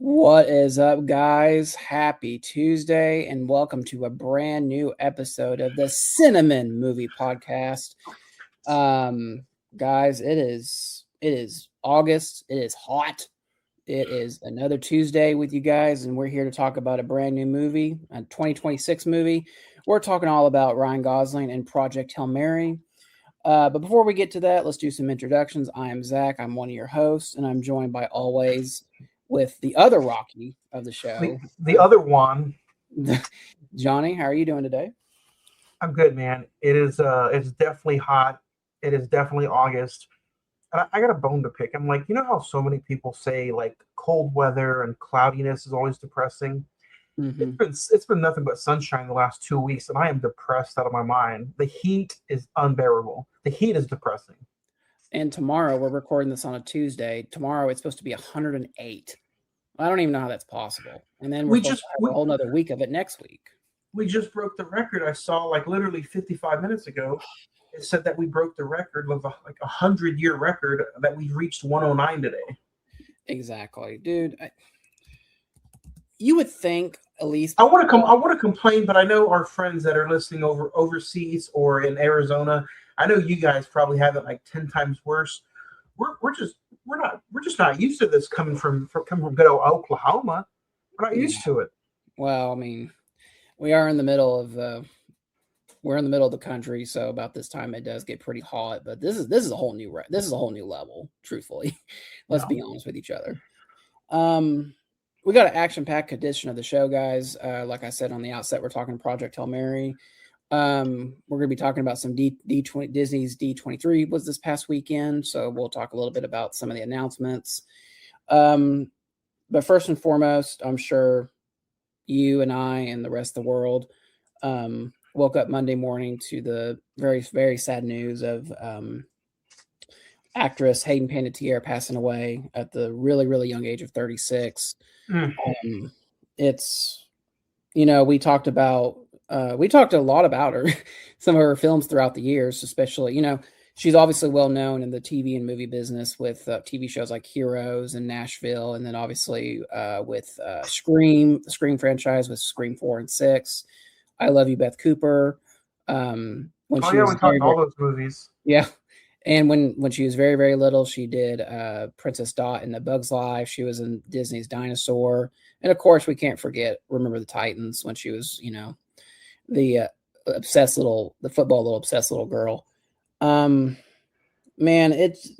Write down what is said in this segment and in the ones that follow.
What is up, guys? Happy Tuesday, and welcome to a brand new episode of the Cine-Men movie podcast. Um, guys, it is August. It is hot. It is another Tuesday with you guys, and we're here to talk about a brand new movie, a 2026 movie. We're talking all about Ryan Gosling and Project Hail Mary. But before we get to that, let's do some introductions. I am Zach. I'm one of your hosts, and I'm joined by always with the other Rocky of the The, show, the other one, Johnny. How are you doing today? I'm good, man. It's definitely hot. It is definitely August. And I got a bone to pick. I'm like, you know how so many people say like cold weather and cloudiness is always depressing? Mm-hmm. It's been nothing but sunshine the last 2 weeks, and I am depressed out of my mind. The heat is unbearable. The heat is depressing. And tomorrow, we're recording this on a Tuesday. Tomorrow, it's supposed to be 108. I don't even know how that's possible. And then we're We supposed just to have a we, whole nother week of it next week. we just broke the record. I saw like literally 55 minutes ago. It said that we broke the record of like 100-year record that we've reached 109 today. Exactly, dude. You would think at least. I want to come. I want to complain, but I know our friends that are listening overseas or in Arizona. I know you guys probably have it like 10 times worse. We're just not used to this coming from good old Oklahoma. We're not used to it. Well, I mean, we are in the middle of we're in the middle of the country, so about this time it does get pretty hot. But this is a whole new this is a whole new level. Truthfully, let's Yeah. be honest with each other. We got an action-packed edition of the show, guys. Like I said on the outset, we're talking Project Hail Mary. We're going to be talking about some Disney's D23 was this past weekend, so we'll talk a little bit about some of the announcements. But first and foremost, I'm sure you and I and the rest of the world woke up Monday morning to the very, very sad news of actress Hayden Panettiere passing away at the really, really young age of 36. Mm. It's, we talked a lot about her, some of her films throughout the years, especially, she's obviously well known in the TV and movie business with TV shows like Heroes and Nashville, and then obviously with Scream, the Scream franchise with Scream 4 and 6. I Love You, Beth Cooper. When Oh she yeah, was we talked all those movies. yeah. And when she was very, very little, she did Princess Dot in The Bug's Life. She was in Disney's Dinosaur. And of course, we can't forget Remember the Titans when she was, the the football little obsessed little girl. Man, it's,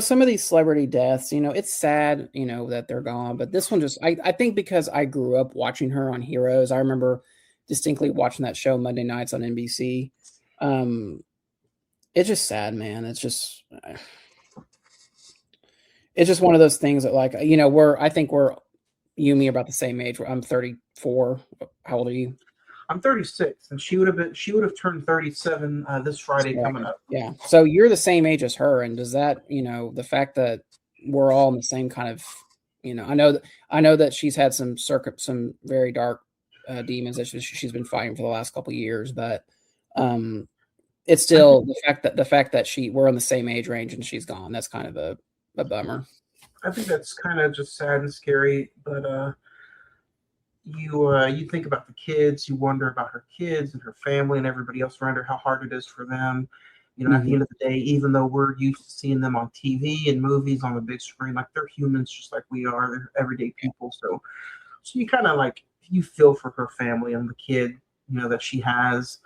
some of these celebrity deaths, it's sad, that they're gone. But this one I think because I grew up watching her on Heroes, I remember distinctly watching that show Monday nights on NBC. It's just sad, man. It's just one of those things that, like, I think you and me are about the same age. I'm 34. How old are you? I'm 36, and she would have turned 37 this Friday coming up. Yeah. So you're the same age as her, and does that, the fact that we're all in the same kind of, I know that she's had some very dark demons that she's been fighting for the last couple of years, but it's still the fact that we're on the same age range and she's gone. That's kind of a bummer. I think that's kind of just sad and scary, but you think about the kids, you wonder about her kids and her family and everybody else around her, how hard it is for them. At the end of the day, even though we're used to seeing them on TV and movies on the big screen, like they're humans just like we are. They're everyday people. So you kind of like you feel for her family and the kid, that she has.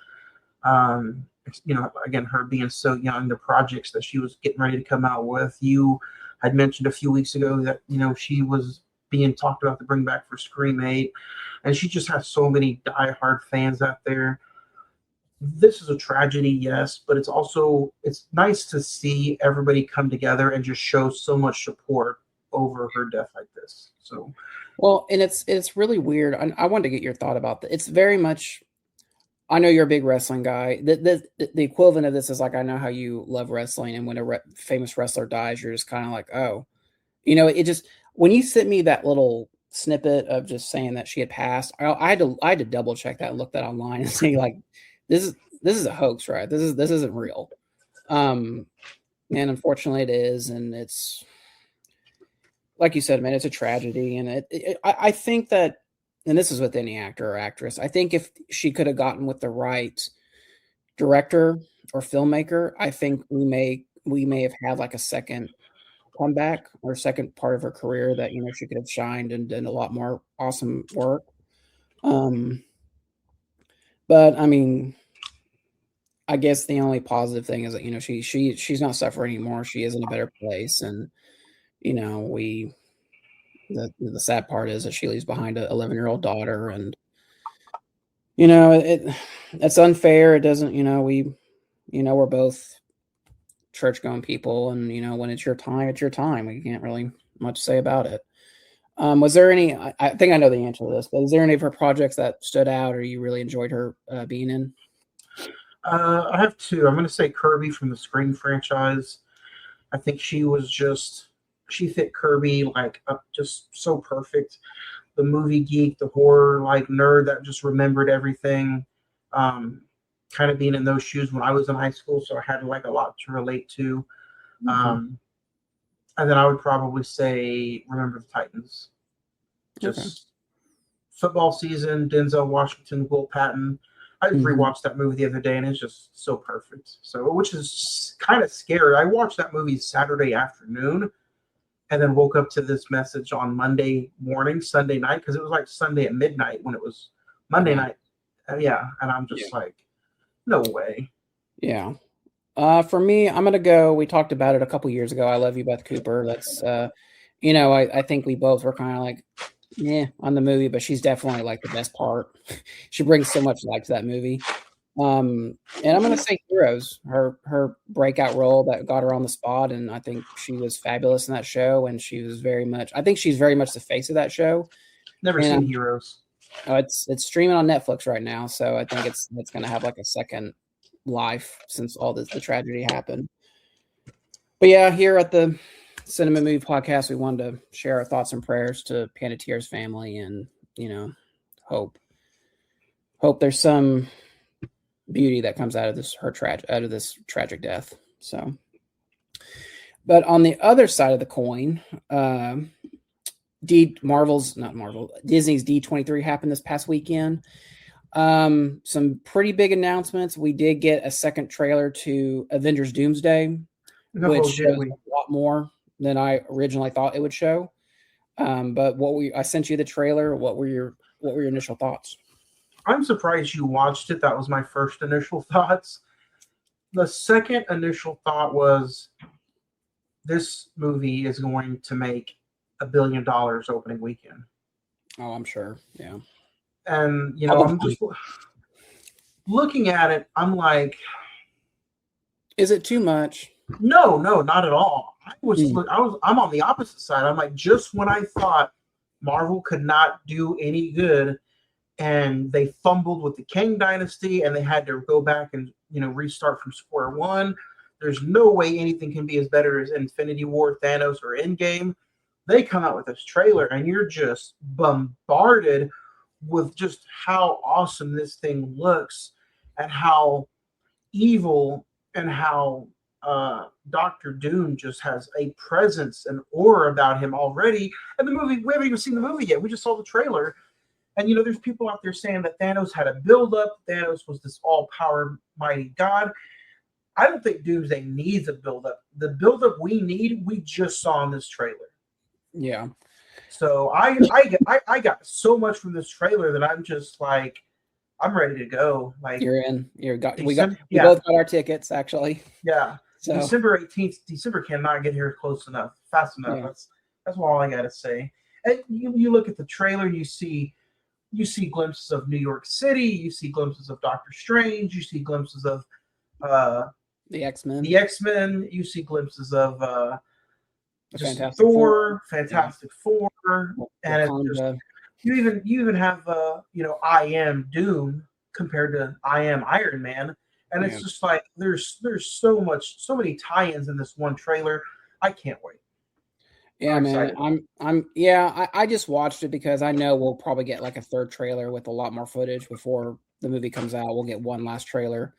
Again, her being so young, the projects that she was getting ready to come out with. You had mentioned a few weeks ago that, she was being talked about to bring back for Scream 8, and she just has so many diehard fans out there. This is a tragedy, yes, but it's nice to see everybody come together and just show so much support over her death like this. So, well, and it's really weird. I wanted to get your thought about that. It's very much. I know you're a big wrestling guy. The equivalent of this is like, I know how you love wrestling, and when a famous wrestler dies, you're just kind of like, oh, it just, when you sent me that little snippet of just saying that she had passed, I had to double check that and look that online and see, like, this is a hoax, right? This isn't real. And unfortunately it is, and like you said, man, it's a tragedy, and I think that, and this is with any actor or actress, I think if she could have gotten with the right director or filmmaker, I think we may have had like a second comeback or second part of her career that she could have shined and done a lot more awesome work. Um, but I mean, I guess the only positive thing is that she's not suffering anymore. She is in a better place, and we the sad part is that she leaves behind a 11-year-old daughter, and it's unfair. It doesn't, we're both church going people, and when it's your time, it's your time. We can't really much say about it. Was there any? I think I know the answer to this, but is there any of her projects that stood out or you really enjoyed her being in? I have two. I'm going to say Kirby from the Scream franchise. I think she fit Kirby like up just so perfect. The movie geek, the horror like nerd that just remembered everything. Um, kind of being in those shoes when I was in high school, so I had like a lot to relate to. Mm-hmm. And then I would probably say Remember the Titans. Okay. Just football season, Denzel Washington, Will Patton. I just Mm-hmm. rewatched that movie the other day and it's just so perfect. So, which is kind of scary. I watched that movie Saturday afternoon and then woke up to this message on Monday morning, Sunday night, because it was like Sunday at midnight when it was Monday Wow. night. Yeah. And I'm Yeah. just like, no way. Yeah. For me, I'm gonna go. We talked about it a couple years ago. I Love You, Beth Cooper. That's I think we both were kind of like, yeah, on the movie, but she's definitely like the best part. She brings so much life to that movie. And I'm gonna say Heroes, her breakout role that got her on the spot, and I think she was fabulous in that show, and she was very much. I think she's very much the face of that show, Never and seen Heroes. it's streaming on Netflix right now, so I think it's gonna have like a second life since all the tragedy happened. But yeah, here at the Cinema Movie Podcast, we wanted to share our thoughts and prayers to Panettiera's family, and you know, hope there's some beauty that comes out of out of this tragic death. So, but on the other side of the coin, Disney's D23 happened this past weekend. Some pretty big announcements. We did get a second trailer to Avengers Doomsday, which No, did shows we? a lot more than I originally thought it would show. But I sent you the trailer. What were your initial thoughts? I'm surprised you watched it. That was my first initial thoughts. The second initial thought was this movie is going to make $1 billion opening weekend. Oh, I'm sure. Yeah. And I'm Probably. just looking at it. I'm like, Is it too much? no, not at all. Mm. I'm on the opposite side. I'm like, just when I thought Marvel could not do any good, and they fumbled with the Kang Dynasty, and they had to go back and restart from square one. There's no way anything can be as better as Infinity War, Thanos, or Endgame. They come out with this trailer, and you're just bombarded with just how awesome this thing looks, and how evil, and how Doctor Doom just has a presence and aura about him already. And the movie, we haven't even seen the movie yet. We just saw the trailer. And there's people out there saying that Thanos had a buildup. Thanos was this all-power mighty god. I don't think Doomsday needs a buildup. The buildup we need, we just saw in this trailer. Yeah. So I got so much from this trailer that I'm just like, I'm ready to go. Like, You're in. We yeah, both got our tickets actually. yeah. So December 18th. December cannot get here close enough, fast enough. yeah. That's all I gotta say. And you look at the trailer, you see glimpses of New York City, you see glimpses of Doctor Strange, you see glimpses of The X-Men. You see glimpses of The just Fantastic Four. Thor, Fantastic Four, and it's just Wakanda. you even have I Am Doom compared to I Am Iron Man, and Yeah. it's just like there's so many tie-ins in this one trailer. I can't wait. Yeah, I'm man. excited. I just watched it because I know we'll probably get like a third trailer with a lot more footage before the movie comes out. We'll get one last trailer.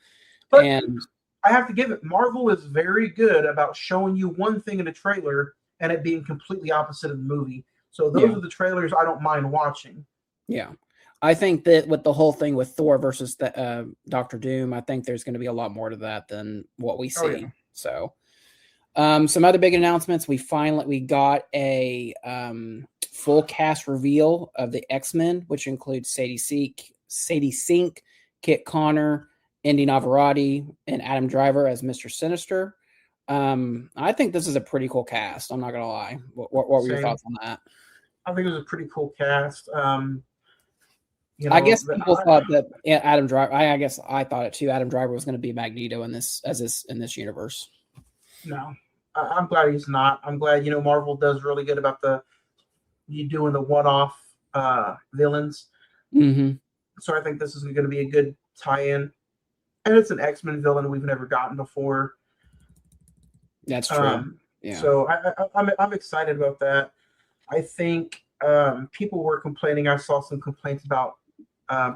But And I have to give it. Marvel is very good about showing you one thing in a trailer and it being completely opposite of the movie. So those Yeah. are the trailers I don't mind watching. Yeah. I think that with the whole thing with Thor versus the, Doctor Doom, I think there's going to be a lot more to that than what we Oh yeah, see. So, some other big announcements. We got a full cast reveal of the X-Men, which includes Sadie Sink, Kit Connor, Indy Navarrete, and Adam Driver as Mr. Sinister. I think this is a pretty cool cast. I'm not gonna lie. What were your same. thoughts on that? I think it was a pretty cool cast. I guess people thought that Adam Driver. I guess I thought it too. Adam Driver was going to be Magneto in this universe. No, I'm glad he's not. I'm glad Marvel does really good about you doing the one-off villains. Mm-hmm. So I think this is going to be a good tie-in, and it's an X-Men villain we've never gotten before. That's true. Yeah. So I'm excited about that. I think people were complaining. I saw some complaints about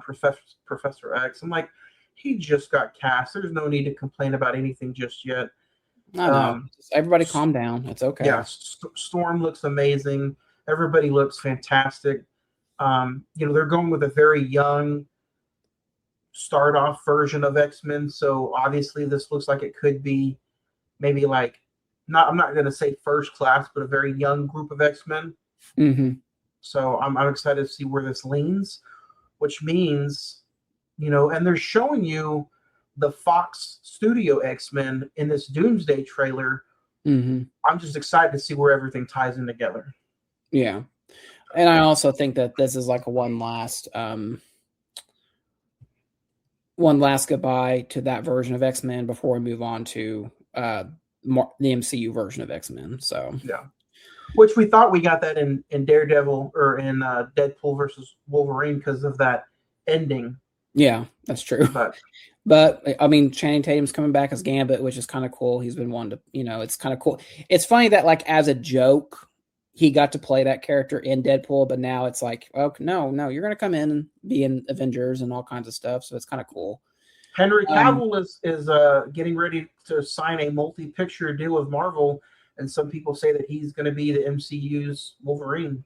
Professor X. I'm like, he just got cast. There's no need to complain about anything just yet. I know. Just everybody calm down. It's okay. Yeah, Storm looks amazing. Everybody looks fantastic. They're going with a very young start off version of X-Men. So obviously this looks like it could be maybe like I'm not going to say first class, but a very young group of X-Men. Mm-hmm. So I'm excited to see where this leans, which means, and they're showing you the Fox Studio X-Men in this Doomsday trailer. Mm-hmm. I'm just excited to see where everything ties in together. Yeah. And I also think that this is like a one last goodbye to that version of X-Men before we move on to the MCU version of X-Men. So yeah, which we thought we got that in Daredevil or in Deadpool versus Wolverine because of that ending. Yeah, that's true. But I mean, Channing Tatum's coming back as Gambit, which is kind of cool. He's been wanting to, it's kind of cool. It's funny that like as a joke, he got to play that character in Deadpool, but now it's like, oh no, you're going to come in and be in Avengers and all kinds of stuff. So it's kind of cool. Henry Cavill is getting ready to sign a multi-picture deal with Marvel, and some people say that he's going to be the MCU's Wolverine.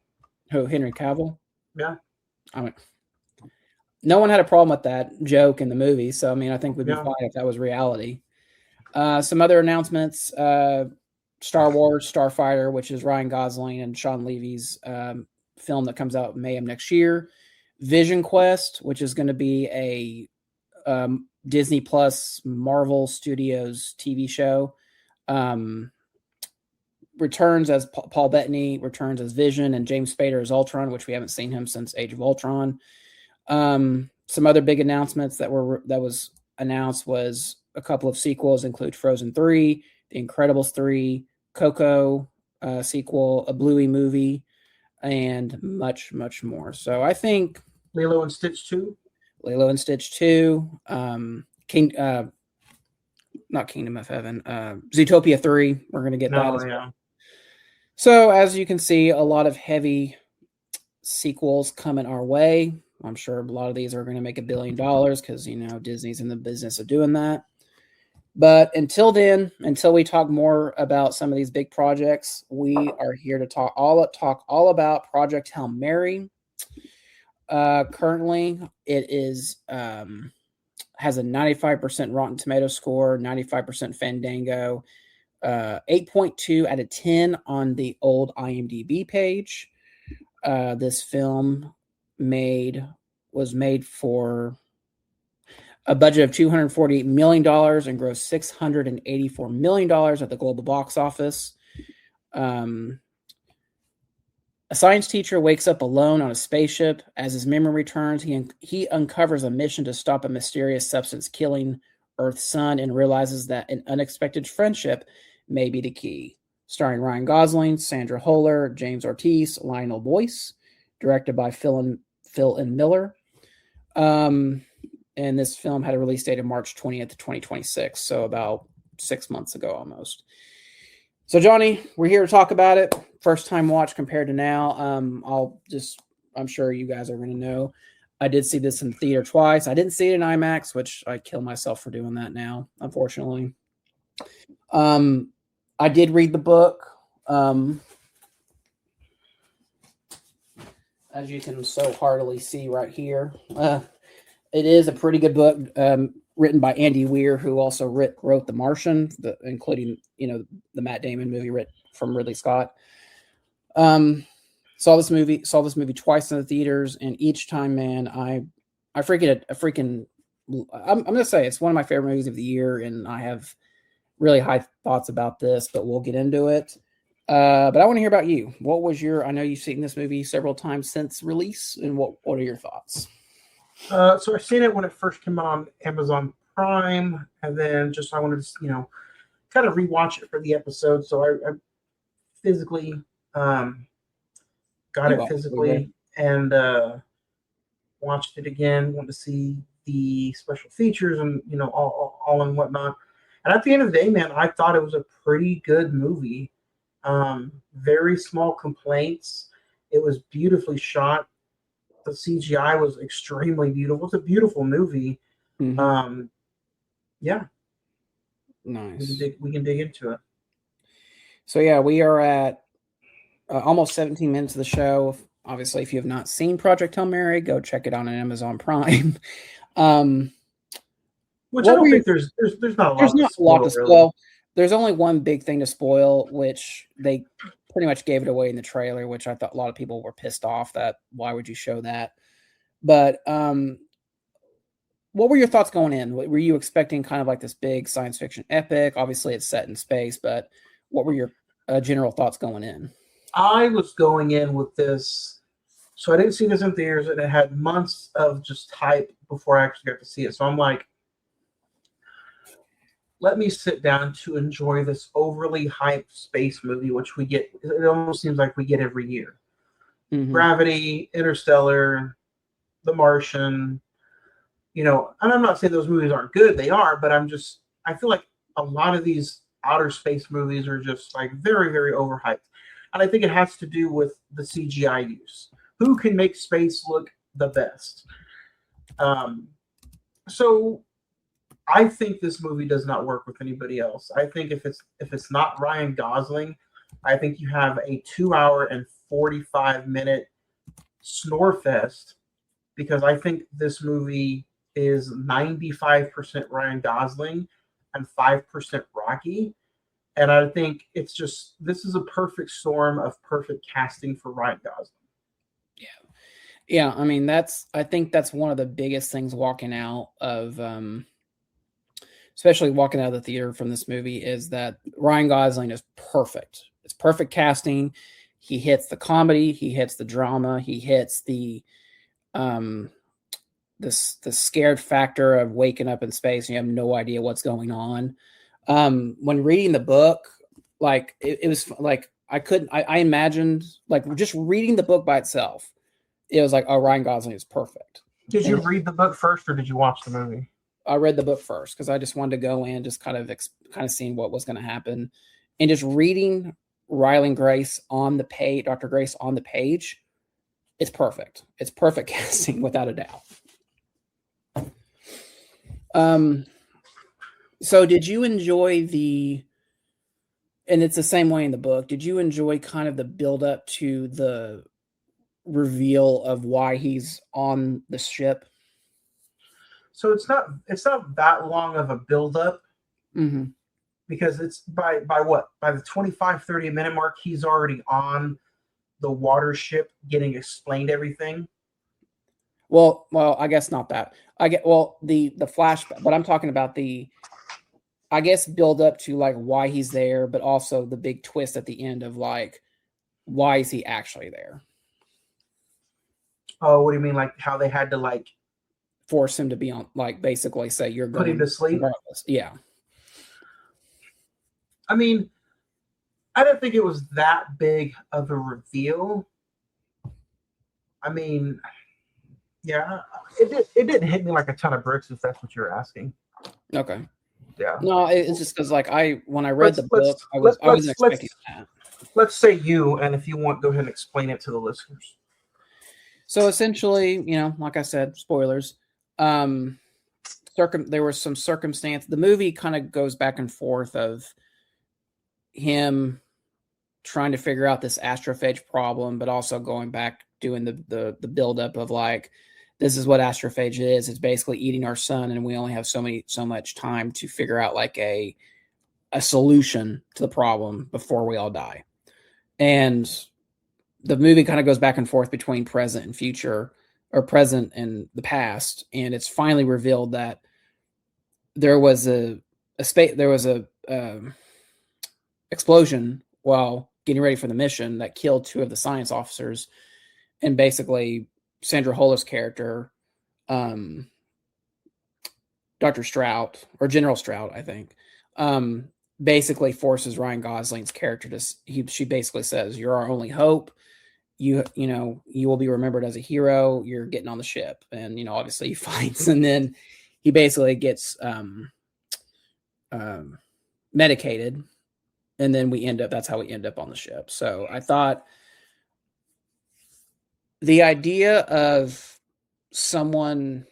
Who, Henry Cavill? Yeah. I mean, no one had a problem with that joke in the movie, so I mean, I think we'd be fine if that was reality. Some other announcements: Star Wars Starfighter, which is Ryan Gosling and Sean Levy's film that comes out May of next year. Vision Quest, which is going to be a Disney Plus Marvel Studios TV show. Returns as Paul Bettany returns as Vision, and James Spader as Ultron, which we haven't seen him since Age of Ultron. Some other big announcements that was announced was a couple of sequels include Frozen 3, The Incredibles 3, Coco sequel, a Bluey movie, and much, much more. So I think Lilo and Stitch 2. Lilo and Stitch 2, not Kingdom of Heaven, Zootopia 3. We're going to get that as well. So as you can see, a lot of heavy sequels coming our way. I'm sure a lot of these are going to make $1 billion because, Disney's in the business of doing that. But until then, until we talk more about some of these big projects, we are here to talk all about Project Hail Mary. Currently, it is has a 95% Rotten Tomato score, 95% Fandango, 8.2 out of 10 on the old IMDb page. This film was made for a budget of $248 million and grossed $684 million at the global box office. A science teacher wakes up alone on a spaceship. As his memory returns, he uncovers a mission to stop a mysterious substance killing Earth's sun and realizes that an unexpected friendship may be the key. Starring Ryan Gosling, Sandra Holler, James Ortiz, Lionel Boyce. Directed by Phil and Miller. And this film had a release date of March 20th, 2026. So about 6 months ago almost. So Johnny, we're here to talk about it. First time watch compared to now. I'm sure you guys are going to know. I did see this in theater twice. I didn't see it in IMAX, which I kill myself for doing that now, unfortunately. I did read the book. as you can so heartily see right here. It is a pretty good book, written by Andy Weir, who also wrote The Martian, including the Matt Damon movie from Ridley Scott. Saw this movie twice in the theaters, and each time, man, I freaking I'm gonna say it's one of my favorite movies of the year, and I have really high thoughts about this, but we'll get into it. But I want to hear about you. What was I know you've seen this movie several times since release, and what are your thoughts? So I seen it when it first came on Amazon Prime, and then just I wanted to, kind of rewatch it for the episode. So I physically got it physically and watched it again. Wanted to see the special features and all and whatnot. And at the end of the day, man, I thought it was a pretty good movie. Very small complaints. It was beautifully shot. The CGI was extremely beautiful. It's a beautiful movie. Mm-hmm. Yeah. Nice. We can dig into it. So yeah, we are at almost 17 minutes of the show. Obviously, if you have not seen Project Hail Mary, go check it out on Amazon Prime. Which I don't think there's not a lot to spoil. Really. There's only one big thing to spoil, which they pretty much gave it away in the trailer, which I thought a lot of people were pissed off that why would you show that? But what were your thoughts going in? Were you expecting kind of like this big science fiction epic? Obviously, it's set in space, but what were your general thoughts going in? I was going in with this, so I didn't see this in theaters, and it had months of just hype before I actually got to see it. So I'm like, let me sit down to enjoy this overly hyped space movie, which we get. It almost seems like we get every year. Mm-hmm. Gravity, Interstellar, The Martian. And I'm not saying those movies aren't good. They are, but I feel like a lot of these outer space movies are just like very, very overhyped. And I think it has to do with the CGI use. Who can make space look the best? So I think this movie does not work with anybody else. I think if it's not Ryan Gosling, I think you have a 2-hour and 45-minute snore fest, because I think this movie is 95% Ryan Gosling and 5% Rocky. And I think this is a perfect storm of perfect casting for Ryan Gosling. Yeah. I mean, I think that's one of the biggest things walking out of, especially walking out of the theater from this movie, is that Ryan Gosling is perfect. It's perfect casting. He hits the comedy, he hits the drama, he hits the scared factor of waking up in space and you have no idea what's going on. When reading the book, like it was like I imagined, like, just reading the book by itself, it was like, oh, Ryan Gosling is perfect. Did you read the book first, or did you watch the movie? I read the book first because I just wanted to go in, just kind of seeing what was going to happen, and just reading Dr. Grace on the page. It's perfect. It's perfect casting without a doubt. So did you enjoy and it's the same way in the book, did you enjoy kind of the build up to the reveal of why he's on the ship? So it's not that long of a build up. Mm-hmm. Because it's by the 25-30 minute mark, he's already on the water ship getting explained everything. Well, I guess not that. The flashback, but I'm talking about I guess, build up to like why he's there, but also the big twist at the end of like, why is he actually there? Oh, what do you mean? Like how they had to like force him to be on, like, basically say you're going put him to sleep? Regardless. Yeah. I mean, I don't think it was that big of a reveal. I mean, yeah, it didn't hit me like a ton of bricks, if that's what you're asking. Okay. Yeah. No, it's just because like when I read the book, I wasn't expecting that. Let's say you, and if you want, go ahead and explain it to the listeners. So essentially, like I said, spoilers. There was some circumstance. The movie kind of goes back and forth of him trying to figure out this astrophage problem, but also going back doing the buildup of like, this is what astrophagia is. It's basically eating our sun, and we only have so much time to figure out like a solution to the problem before we all die. And the movie kind of goes back and forth between present and future, or present and the past, and it's finally revealed that there was a space there was a explosion while getting ready for the mission that killed two of the science officers, and basically Sandra Huller's character, um, Dr. Strout, or General Strout, I think, basically forces Ryan Gosling's character to. She basically says, "You're our only hope. You will be remembered as a hero. You're getting on the ship," and obviously he fights, and then he basically gets medicated, and then that's how we end up on the ship. So I thought the idea of someone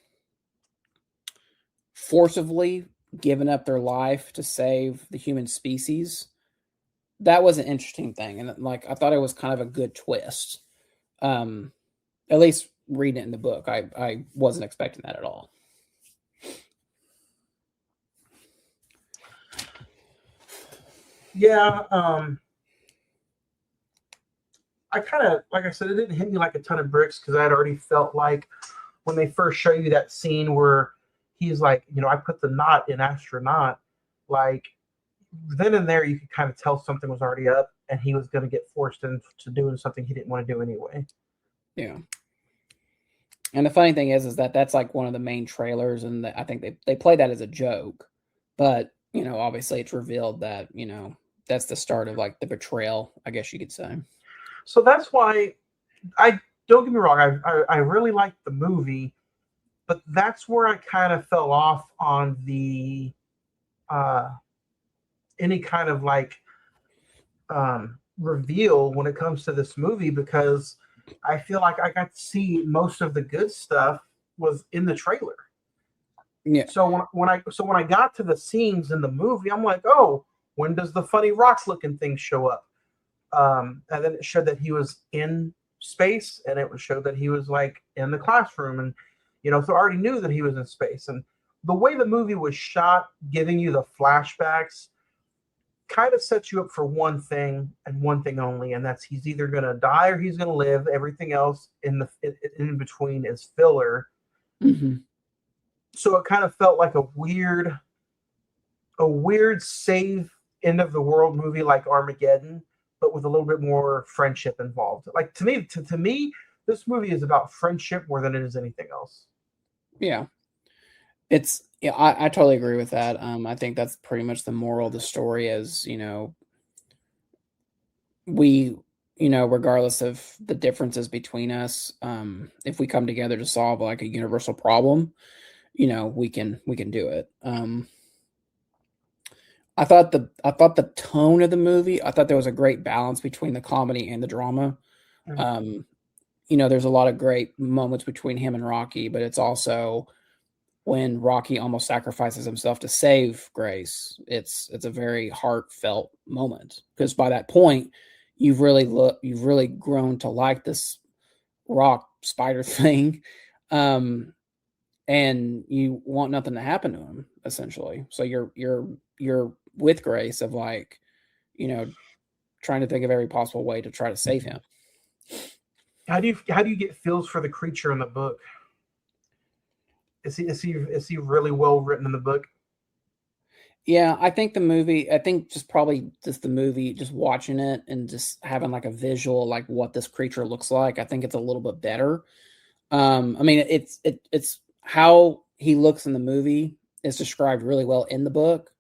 forcibly giving up their life to save the human species, that was an interesting thing, and like I thought it was kind of a good twist. At least reading it in the book, I wasn't expecting that at all. Yeah, I kind of, like I said, it didn't hit me like a ton of bricks because I had already felt like when they first show you that scene where he's like, I put the knot in astronaut, like then and there you could kind of tell something was already up and he was going to get forced into doing something he didn't want to do anyway. Yeah. And the funny thing is that that's like one of the main trailers, and I think they play that as a joke, but obviously it's revealed that that's the start of like the betrayal, I guess you could say. So that's why I don't get me wrong, I really liked the movie, but that's where I kind of fell off on the any kind of like reveal when it comes to this movie, because I feel like I got to see most of the good stuff was in the trailer. Yeah. So when I got to the scenes in the movie, I'm like, oh, when does the funny rock looking thing show up? And then it showed that he was in space, and it showed that he was like in the classroom, and so I already knew that he was in space. And the way the movie was shot, giving you the flashbacks, kind of sets you up for one thing and one thing only, and that's he's either going to die or he's going to live. Everything else in between is filler. Mm-hmm. So it kind of felt like a weird save end of the world movie like Armageddon, but with a little bit more friendship involved. Like to me, this movie is about friendship more than it is anything else. Yeah. I totally agree with that. I think that's pretty much the moral of the story is, we, regardless of the differences between us, if we come together to solve like a universal problem, we can do it. I thought the tone of the movie, I thought there was a great balance between the comedy and the drama. There's a lot of great moments between him and Rocky, but it's also when Rocky almost sacrifices himself to save Grace. It's a very heartfelt moment, because by that point you've really grown to like this rock spider thing, and you want nothing to happen to him, essentially. So you're with Grace of like, trying to think of every possible way to try to save him. How do you get feels for the creature in the book? Is he really well written in the book? Yeah, I think just probably just the movie, just watching it and just having like a visual like what this creature looks like, I think it's a little bit better. I mean, it's how he looks in the movie is described really well in the book.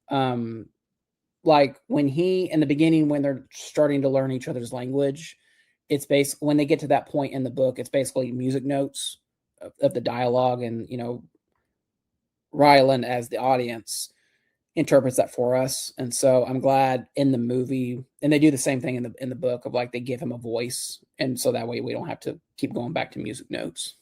Like when in the beginning, when they're starting to learn each other's language, it's basically when they get to that point in the book, it's basically music notes of the dialogue, and Ryland as the audience interprets that for us. And so I'm glad in the movie, and they do the same thing in the book of like they give him a voice, and so that way we don't have to keep going back to music notes.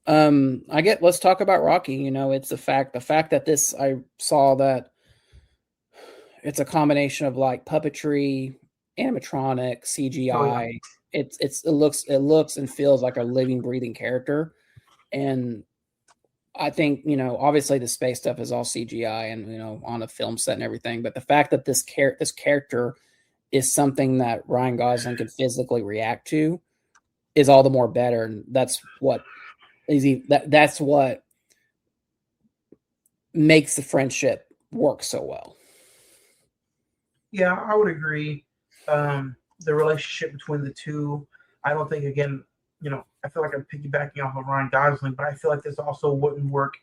Let's talk about Rocky. It's the fact that I saw that it's a combination of like puppetry, animatronic, Oh yeah. CGI. It looks and feels like a living, breathing character. And I think, obviously the space stuff is all CGI and, on a film set and everything. But the fact that this character is something that Ryan Gosling can physically react to is all the more better. And that's what makes the friendship work so well. Yeah, I would agree. The relationship between the two, I don't think, again, I feel like I'm piggybacking off of Ryan Gosling, but I feel like this also wouldn't work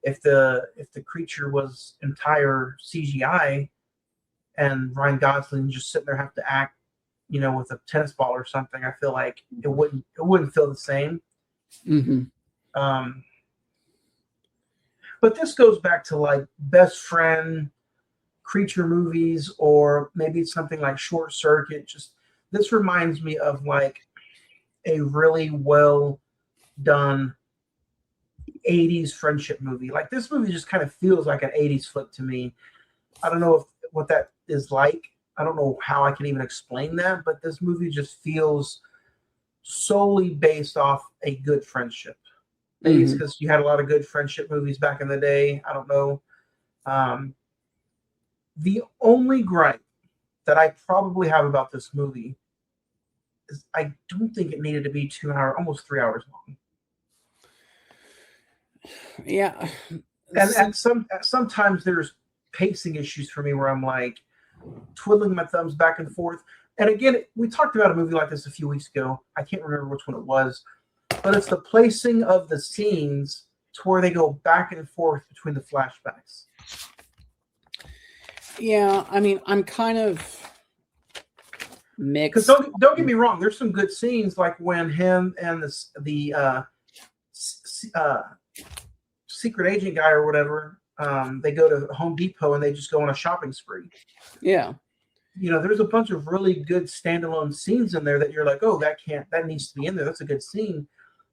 if the creature was entire CGI and Ryan Gosling just sitting there have to act, with a tennis ball or something. I feel like it wouldn't feel the same. Mm-hmm. Um, but this goes back to like best friend creature movies, or maybe it's something like Short Circuit. Just this reminds me of like a really well done 80s friendship movie. Like this movie just kind of feels like an 80s flick to me. I don't know what that is like. I don't know how I can even explain that, but this movie just feels solely based off a good friendship. Maybe it's Mm-hmm. because you had a lot of good friendship movies back in the day. I don't know. Um, the only gripe that I probably have about this movie is I don't think it needed to be 2 hour, almost 3 hours long. Yeah. And See, sometimes there's pacing issues for me where I'm like twiddling my thumbs back and forth. And again, we talked about a movie like this a few weeks ago. I can't remember which one it was, but it's the placing of the scenes to where they go back and forth between the flashbacks. yeah, I mean, I'm kind of Because mixed. don't get me wrong, there's some good scenes like when him and the secret agent guy or whatever, they go to Home Depot and they just go on a shopping spree. Yeah. There's a bunch of really good standalone scenes in there that you're like, oh, that needs to be in there. That's a good scene.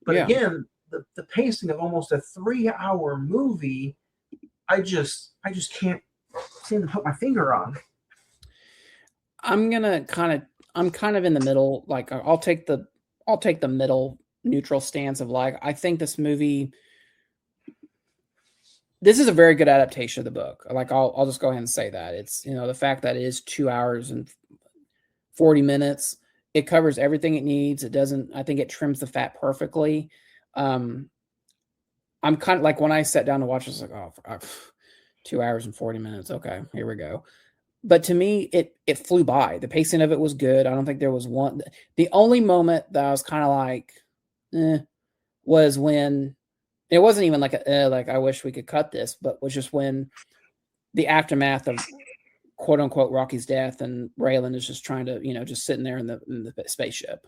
But Yeah. again, the pacing of almost a 3 hour movie, I just can't seem to put my finger on. I'm kind of in the middle. Like I'll take the middle neutral stance of like I think this is a very good adaptation of the book. Like I'll just go ahead and say that. It's, the fact that it is 2 hours and 40 minutes. It covers everything it needs. It doesn't, I think it trims the fat perfectly. Um, I'm kind of like when I sat down to watch, I was like, 2 hours and 40 minutes. Okay, here we go. But to me, it flew by. The pacing of it was good. I don't think there was one. The only moment that I was kind of like, was when it wasn't even like like I wish we could cut this, but was just when the aftermath of quote unquote Rocky's death and Raylan is just trying to, just sitting there in the spaceship.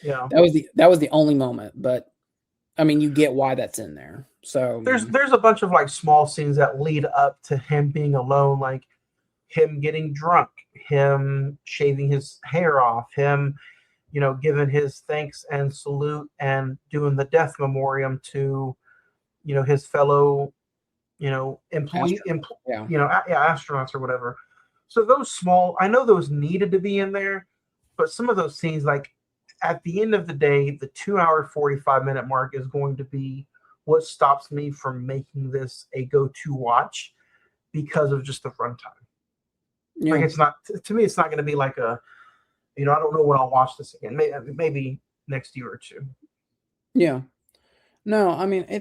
Yeah. That was the only moment, but I mean, you get why that's in there. So There's a bunch of like small scenes that lead up to him being alone, like him getting drunk, him shaving his hair off, him, giving his thanks and salute and doing the death memoriam to, his fellow, employee, yeah, astronauts or whatever. So those small, I know those needed to be in there, but some of those scenes, like at the end of the day, the 2 hour 45 minute mark is going to be what stops me from making this a go-to watch because of just the runtime. Like yeah, it's not, to me, it's not going to be like I don't know when I'll watch this again. Maybe next year or two. yeah. No, I mean I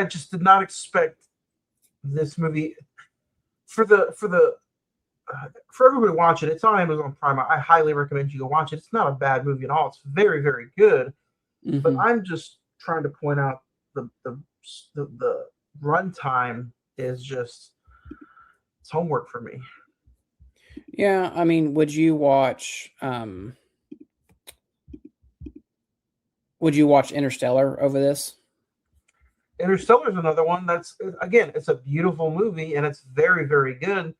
just did not expect this movie for everybody to watch it. It's on Amazon Prime. I highly recommend you go watch it. It's not a bad movie at all. It's very, very good. But mm-hmm. I'm just trying to point out the runtime is just it's homework for me. Yeah, I mean, would you watch Interstellar over this? Interstellar is another one that's again, it's a beautiful movie and it's very, very good.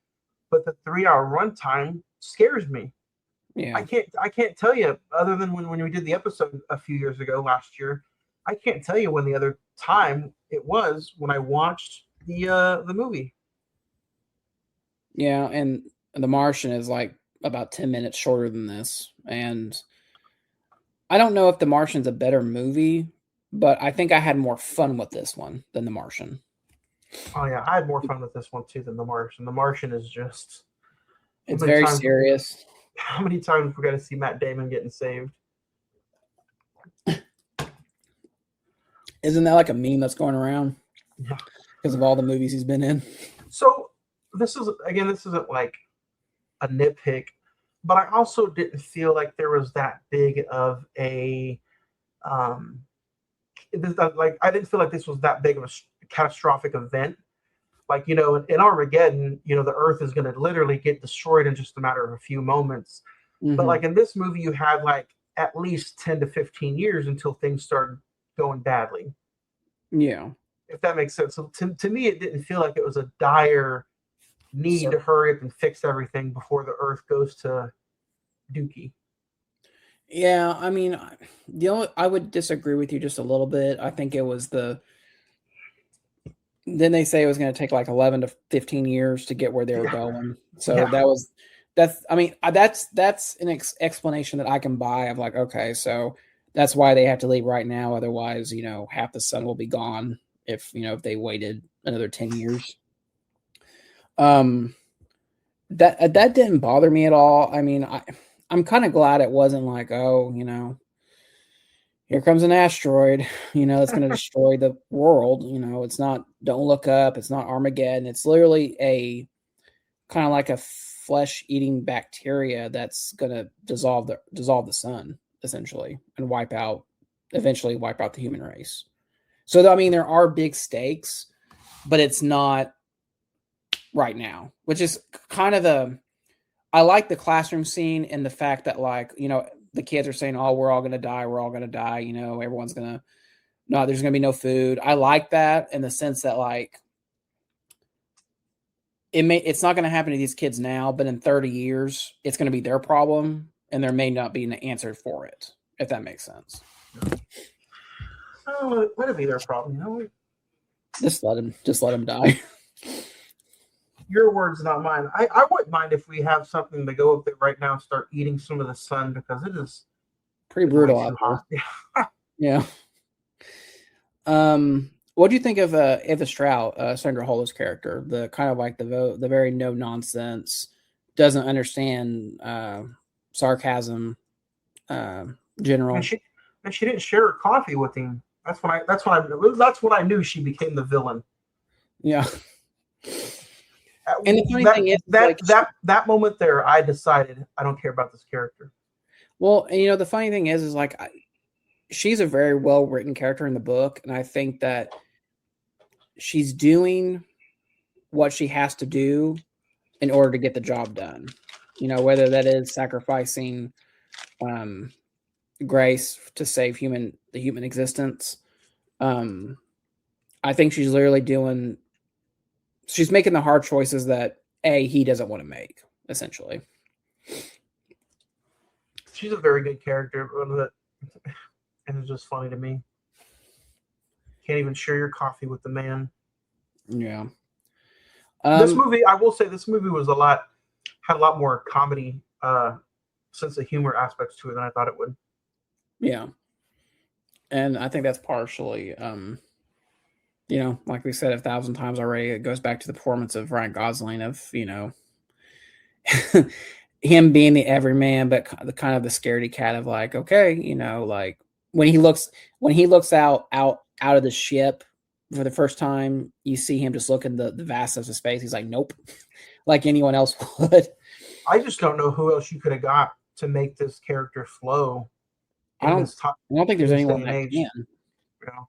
But the 3 hour runtime scares me. Yeah. I can't tell you other than when we did the episode a few years ago last year. I can't tell you when the other time it was when I watched the movie. Yeah, and The Martian is like about 10 minutes shorter than this. And I don't know if The Martian's a better movie, but I think I had more fun with this one than The Martian. Oh yeah, I had more fun with this one too than The Martian. The Martian is just It's very serious. how many times we got to see Matt Damon getting saved? Isn't that like a meme that's going around? Yeah. Because of all the movies he's been in. So this isn't like a nitpick, but I also didn't feel like there was that big of a like I didn't feel like this was that big of a catastrophic event. Like in Armageddon, the Earth is going to literally get destroyed in just a matter of a few moments. Mm-hmm. But like in this movie, you had like at least 10 to 15 years until things started going badly. Yeah. If that makes sense. So to me, it didn't feel like it was a dire need to hurry up and fix everything before the Earth goes to dookie. Yeah, I mean, I would disagree with you just a little bit. I think it was then they say it was going to take like 11 to 15 years to get where they were going. So that's an explanation that I can buy of like, okay, so that's why they have to leave right now. Otherwise, half the sun will be gone if they waited another 10 years. That didn't bother me at all. I mean, I'm kind of glad it wasn't like, oh, here comes an asteroid, it's going to destroy the world. It's not Don't Look Up. It's not Armageddon. It's literally a kind of like a flesh-eating bacteria that's going to dissolve the sun, essentially, and eventually wipe out the human race. So, I mean, there are big stakes, but it's not right now, which is kind of I like the classroom scene and the fact that, like, the kids are saying, oh, we're all going to die. We're all going to die. Everyone's going to, no, there's going to be no food. I like that in the sense that, like, it's not going to happen to these kids now, but in 30 years, it's going to be their problem and there may not be an answer for it, if that makes sense. Oh, let it be their problem, Just let them die. Your words, not mine. I wouldn't mind if we have something to go up there right now and start eating some of the sun because it is pretty brutal out there. Yeah. What do you think of Eva Strout, Sandra Hullo's character? The kind of like the very no nonsense, doesn't understand sarcasm, general. And she didn't share her coffee with him. That's when I knew she became the villain. Yeah. And the funny thing is that moment there, I decided I don't care about this character. Well, and the funny thing is like she's a very well written character in the book, and I think that she's doing what she has to do in order to get the job done. Whether that is sacrificing Grace to save the human existence. I think she's literally she's making the hard choices that he doesn't want to make, essentially. She's a very good character, and it's just funny to me. Can't even share your coffee with the man. Yeah. This movie, I will say, this movie had a lot more comedy, sense of humor aspects to it than I thought it would. Yeah. And I think that's partially, like we said 1,000 times already, it goes back to the performance of Ryan Gosling of, him being the everyman, but the kind of the scaredy cat of like, okay, like when he looks out of the ship for the first time, you see him just looking the vastness of space. He's like, nope, like anyone else would. I just don't know who else you could have got to make this character flow. I don't think there's anyone that can. Yeah.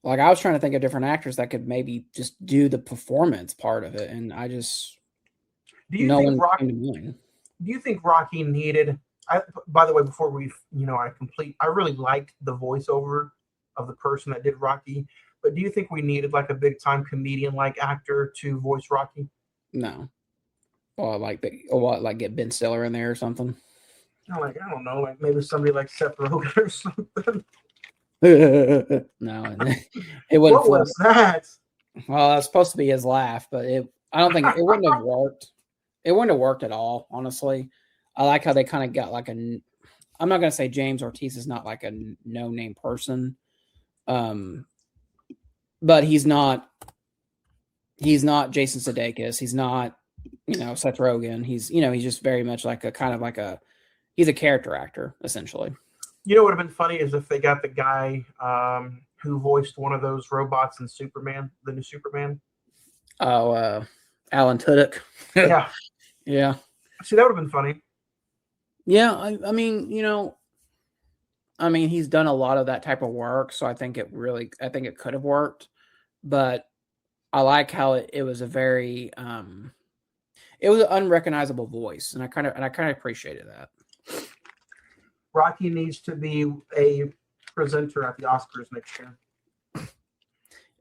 Like I was trying to think of different actors that could maybe just do the performance part of it, and I just do you think Rocky needed? By the way, before I really liked the voiceover of the person that did Rocky, but do you think we needed like a big time comedian like actor to voice Rocky? No. Like get Ben Stiller in there or something. I don't know, like maybe somebody like Seth Rogen or something. No, it wouldn't. What was that? Well, that's supposed to be his laugh, but I don't think it wouldn't have worked. It wouldn't have worked at all, honestly. I like how they kind of got like a. I'm not gonna say James Ortiz is not like a no name person, um, but he's not. He's not Jason Sudeikis. He's not, Seth Rogen. He's just very much like a kind of like a. He's a character actor essentially. You know what would have been funny is if they got the guy who voiced one of those robots in Superman, the new Superman. Oh, Alan Tudyk. Yeah. Yeah. See, that would have been funny. Yeah, I mean, he's done a lot of that type of work, so I think it could have worked, but I like how it was a very, it was an unrecognizable voice, and I kind of appreciated that. Rocky needs to be a presenter at the Oscars next year.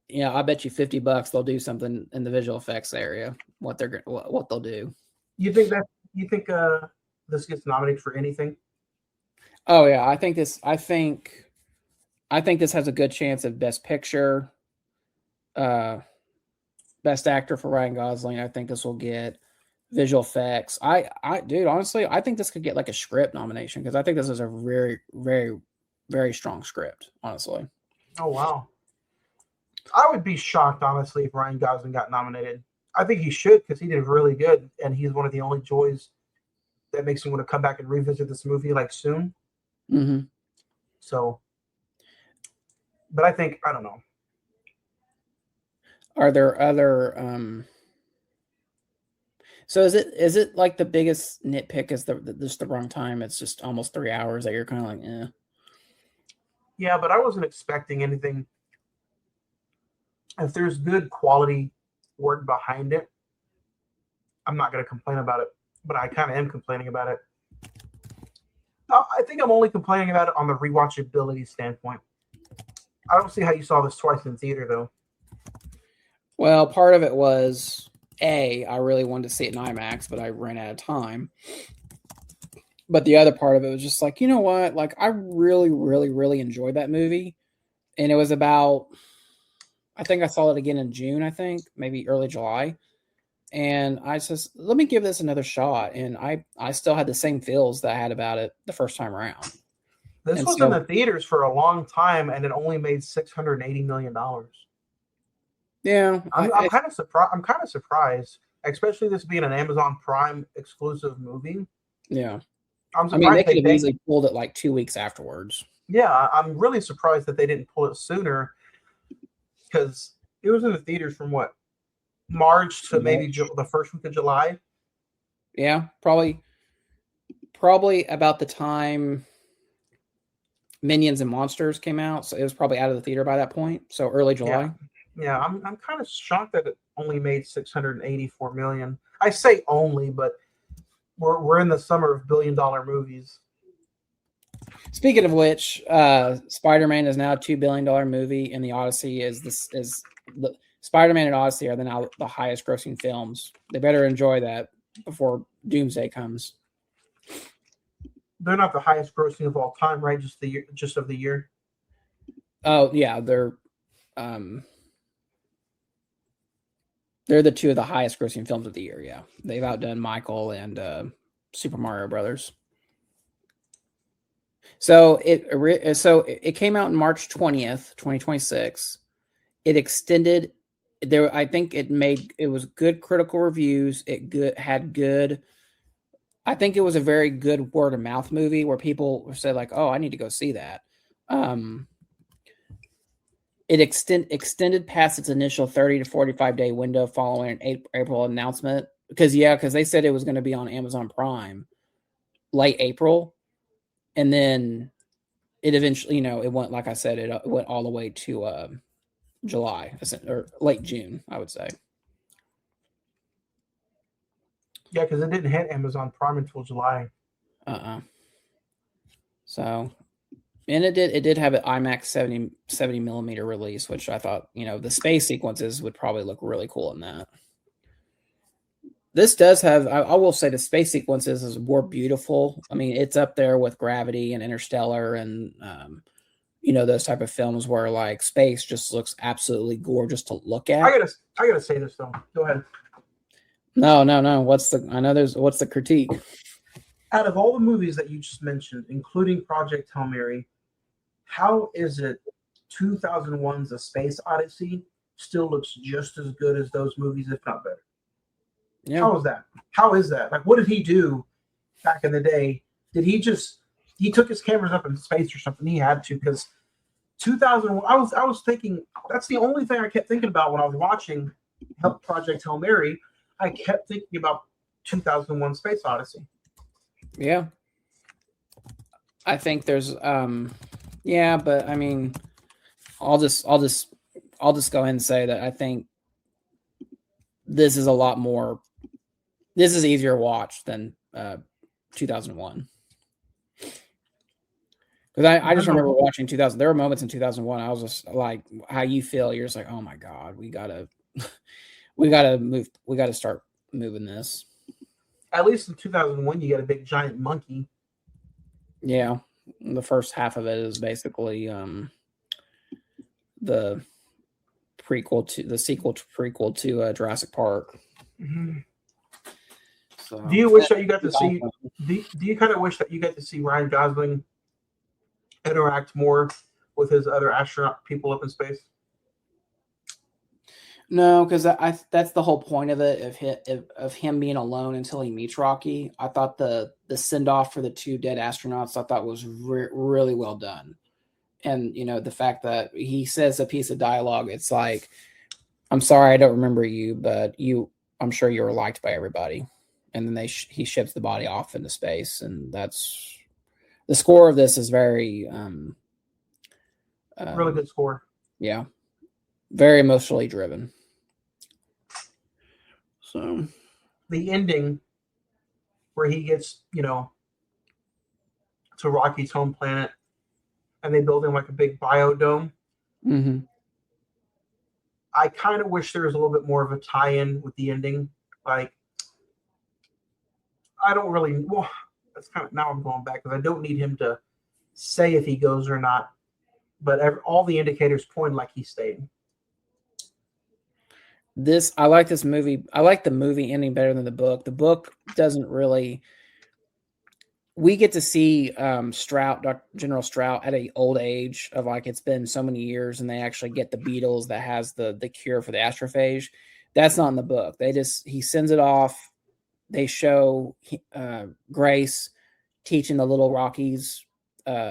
Yeah, I bet you $50 they'll do something in the visual effects area. What they'll do. You think this gets nominated for anything? Oh yeah, I think this has a good chance of Best Picture, Best Actor for Ryan Gosling. I think this will get visual effects. Dude, honestly, I think this could get like a script nomination because I think this is a very, very, very strong script. Honestly. Oh wow. I would be shocked, honestly, if Ryan Gosling got nominated. I think he should because he did really good, and he's one of the only joys that makes me want to come back and revisit this movie like soon. Mm-hmm. So, but I don't know. Are there other? So is it like the biggest nitpick is just the wrong time? It's just almost 3 hours that you're kind of like, eh. Yeah, but I wasn't expecting anything. If there's good quality work behind it, I'm not going to complain about it, but I kind of am complaining about it. I think I'm only complaining about it on the rewatchability standpoint. I don't see how you saw this twice in theater, though. Well, part of it was, I really wanted to see it in IMAX, but I ran out of time. But the other part of it was just like, you know what? Like, I really, really, really enjoyed that movie. And it was about, I think I saw it again in June, I think, maybe early July. And I says, let me give this another shot. And I still had the same feels that I had about it the first time around. This was in the theaters for a long time, and it only made $680 million. Yeah. I'm kind of surprised. I'm kind of surprised, especially this being an Amazon Prime exclusive movie. Yeah. I'm surprised they could have easily pulled it like 2 weeks afterwards. Yeah, I'm really surprised that they didn't pull it sooner because it was in the theaters from what? March to maybe the first week of July. Yeah, probably about the time Minions and Monsters came out, so it was probably out of the theater by that point. So early July. Yeah, I'm kind of shocked that it only made $684 million. I say only, but we're in the summer of billion-dollar movies. Speaking of which, Spider-Man is now a $2 billion movie, and the Odyssey is the Spider-Man and Odyssey are now the highest grossing films. They better enjoy that before Doomsday comes. They're not the highest grossing of all time, right? Just of the year. Oh yeah, they're the two of the highest grossing films of the year. Yeah, they've outdone Michael and Super Mario Brothers. So it came out on March 20th, 2026. It extended there. I think it was good critical reviews. Had good. I think it was a very good word of mouth movie where people said like, "Oh, I need to go see that." It extended past its initial 30 to 45 day window following an April announcement because they said it was going to be on Amazon Prime late April, and then it eventually, it went, like I said, it went all the way to July or late June, I would say. Yeah, because it didn't hit Amazon Prime until July. So, and it did have an IMAX 70 millimeter release, which I thought, the space sequences would probably look really cool in that. This does have, I will say, the space sequences is more beautiful. I mean, it's up there with Gravity and Interstellar and, those type of films where like space just looks absolutely gorgeous to look at. I gotta say this though. Go ahead. No. What's the critique? Out of all the movies that you just mentioned, including Project Hail Mary, how is it 2001's A Space Odyssey still looks just as good as those movies, if not better? Yeah. How is that? How is that? Like, what did he do back in the day? Did he took his cameras up in space or something? He had to, because 2001. I was thinking that's the only thing I kept thinking about when I was watching Project Hail Mary. I kept thinking about 2001 Space Odyssey. Yeah. I think there's yeah, but I mean, I'll just go ahead and say that I think this is a lot more. This is easier to watch than 2001. Because I just remember watching 2000. There were moments in 2001. I was just like, how you feel? You're just like, oh my god, we gotta move. We gotta start moving this. At least in 2001, you got a big giant monkey. Yeah, the first half of it is basically the sequel to prequel to Jurassic Park. Mm-hmm. So, do you wish that you got to see? Do you kind of wish that you got to see Ryan Gosling interact more with his other astronaut people up in space? No, because that's the whole point of it, of him being alone until he meets Rocky. I thought the send off for the two dead astronauts I thought was really well done, and the fact that he says a piece of dialogue, it's like, I'm sorry I don't remember you, but I'm sure you were liked by everybody, and then he ships the body off into space, and that's the score of this is very really good score. Yeah, very emotionally driven. So the ending where he gets, to Rocky's home planet and they build him like a big biodome. Mm-hmm. I kind of wish there was a little bit more of a tie-in with the ending. Like, I don't really, well, that's kind of, now I'm going back because I don't need him to say if he goes or not, but all the indicators point like he stayed. I like this movie. I like the movie ending better than the book. The book doesn't really. We get to see General Strout at an old age of like it's been so many years, and they actually get the beetles that has the cure for the astrophage. That's not in the book. He sends it off. They show Grace teaching the little Rockies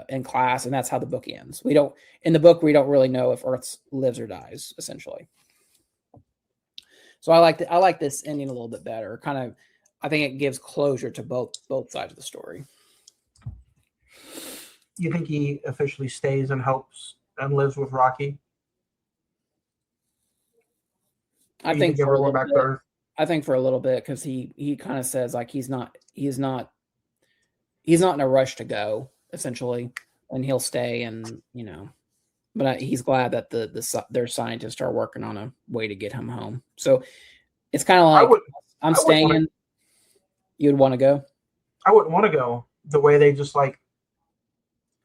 in class, and that's how the book ends. In the book we don't really know if Earth lives or dies, essentially. So I like this ending a little bit better. Kind of, I think it gives closure to both sides of the story. You think he officially stays and helps and lives with Rocky? I think for a little bit. I think for a little bit, because he kind of says like he's not in a rush to go, essentially, and he'll stay, and but he's glad that their scientists are working on a way to get him home. So it's kind of like I'm staying. You'd want to go? I wouldn't want to go. The way they just like